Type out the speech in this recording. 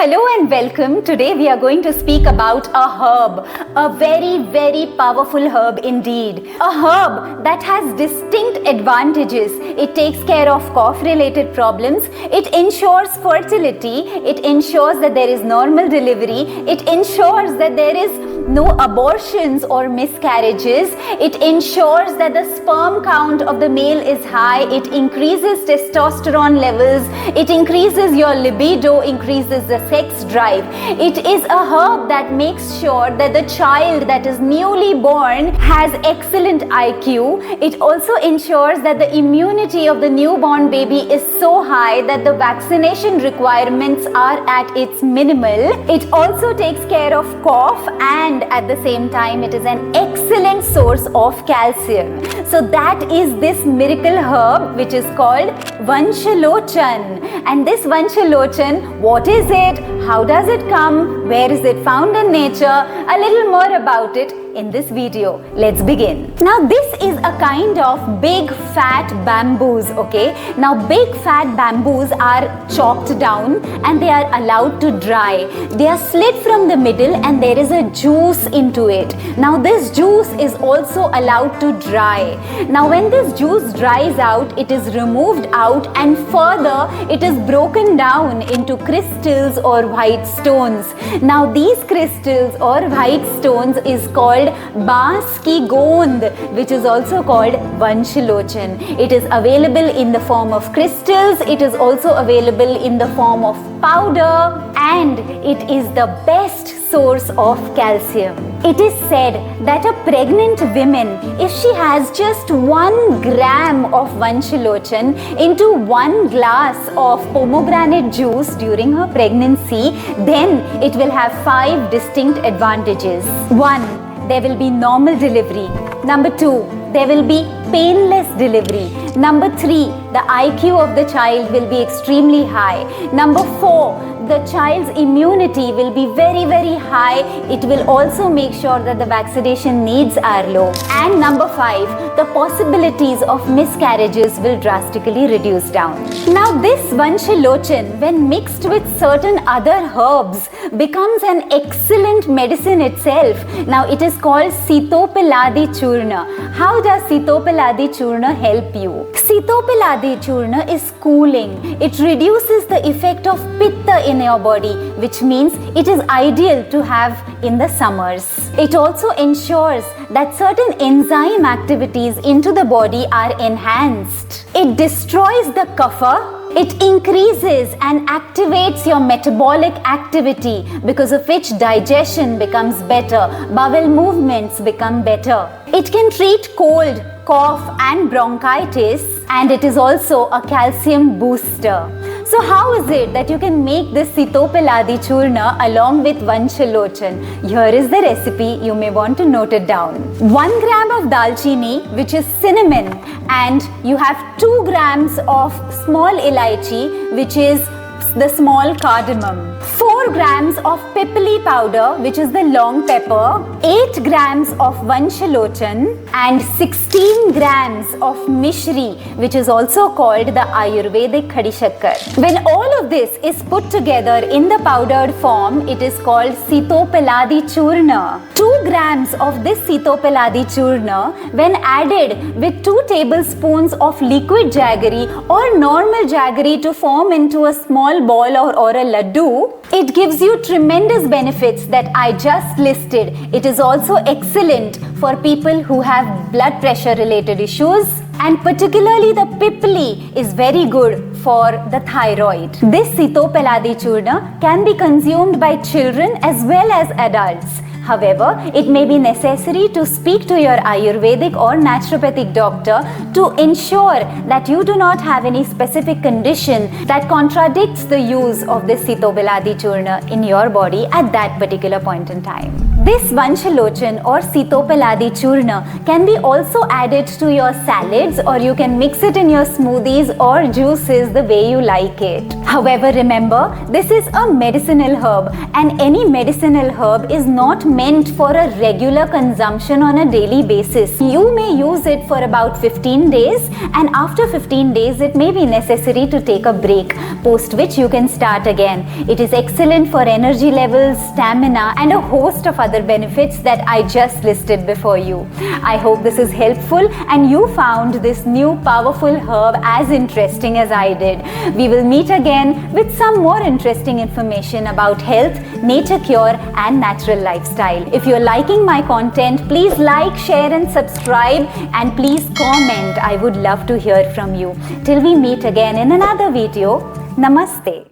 Hello and welcome. Today we are going to speak about a herb, a very, very powerful herb indeed. A herb that has distinct advantages. It takes care of cough-related problems. It ensures fertility. It ensures that there is normal delivery. It ensures that there is no abortions or miscarriages. It ensures that the sperm count of the male is high. It increases testosterone levels. It increases your libido, increases the sex drive. It is a herb that makes sure that the child that is newly born has excellent IQ. It also ensures that the immunity of the newborn baby is so high that the vaccination requirements are at its minimal. It also takes care of cough, and at the same time it is an excellent source of calcium. So that is this miracle herb which is called Vanshalochan. And this Vanshalochan, what is it? How does it come? Where is it found in nature? A little more about it in this video. Let's begin. Now this is a kind of big fat bamboos, okay? Now big fat bamboos are chopped down and they are allowed to dry. They are slit from the middle and there is a juice into it. Now this juice is also allowed to dry. Now when this juice dries out, it is removed out and further it is broken down into crystals or white stones. Now these crystals or white stones is called Baas ki Gond, which is also called Vanshalochan. It is available in the form of crystals. It is also available in the form of powder, and it is the best source of calcium. It is said that a pregnant woman, if she has just 1 gram of Vanshalochan into 1 glass of pomegranate juice during her pregnancy, then it will have 5 distinct advantages. 1. There will be normal delivery. Number 2, there will be painless delivery. Number 3, the IQ of the child will be extremely high. Number 4, the child's immunity will be very, very high. It will also make sure that the vaccination needs are low. And number 5, the possibilities of miscarriages will drastically reduce down. Now this Vanshalochan, when mixed with certain other herbs, becomes an excellent medicine itself. Now it is called Sitopeladi Churna. How does Sitopeladi Churna help you? Sitopeladi Churna is cooling. It reduces the effect of pitta in your body, which means it is ideal to have in the summers. It also ensures that certain enzyme activities into the body are enhanced. It destroys the kapha. It increases and activates your metabolic activity, because of which digestion becomes better, bowel movements become better. It can treat cold, cough and bronchitis, and it is also a calcium booster. So how is it that you can make this Sitopeladi Churna along with Vanshalochan? Here is the recipe. You may want to note it down. 1 gram of dalchini, which is cinnamon, and you have 2 grams of small elaichi, which is the small cardamom. 4 grams of pipali powder, which is the long pepper, 8 grams of Vanshalochan, and 16 grams of mishri, which is also called the Ayurvedic khadi shakkar. When all of this is put together in the powdered form, it is called Sitopeladi Churna. 2 grams of this Sitopeladi Churna, when added with 2 tablespoons of liquid jaggery or normal jaggery to form into a small ball or a laddu, it gives you tremendous benefits that I just listed. It is also excellent for people who have blood pressure related issues, and particularly the pipali is very good for the thyroid. This Sitopeladi Churna can be consumed by children as well as adults. However, it may be necessary to speak to your Ayurvedic or naturopathic doctor to ensure that you do not have any specific condition that contradicts the use of this Sitopeladi Churna in your body at that particular point in time. This Vanshalochan or Sitopaladi Churna can be also added to your salads, or you can mix it in your smoothies or juices the way you like it. However, remember, this is a medicinal herb, and any medicinal herb is not meant for a regular consumption on a daily basis. You may use it for about 15 days, and after 15 days it may be necessary to take a break, post which you can start again. It is excellent for energy levels, stamina, and a host of other benefits that I just listed before you. I hope this is helpful and you found this new powerful herb as interesting as I did. We will meet again with some more interesting information about health, nature cure, and natural lifestyle. If you're liking my content, please like, share, and subscribe, and please comment. I would love to hear from you. Till we meet again in another video, Namaste.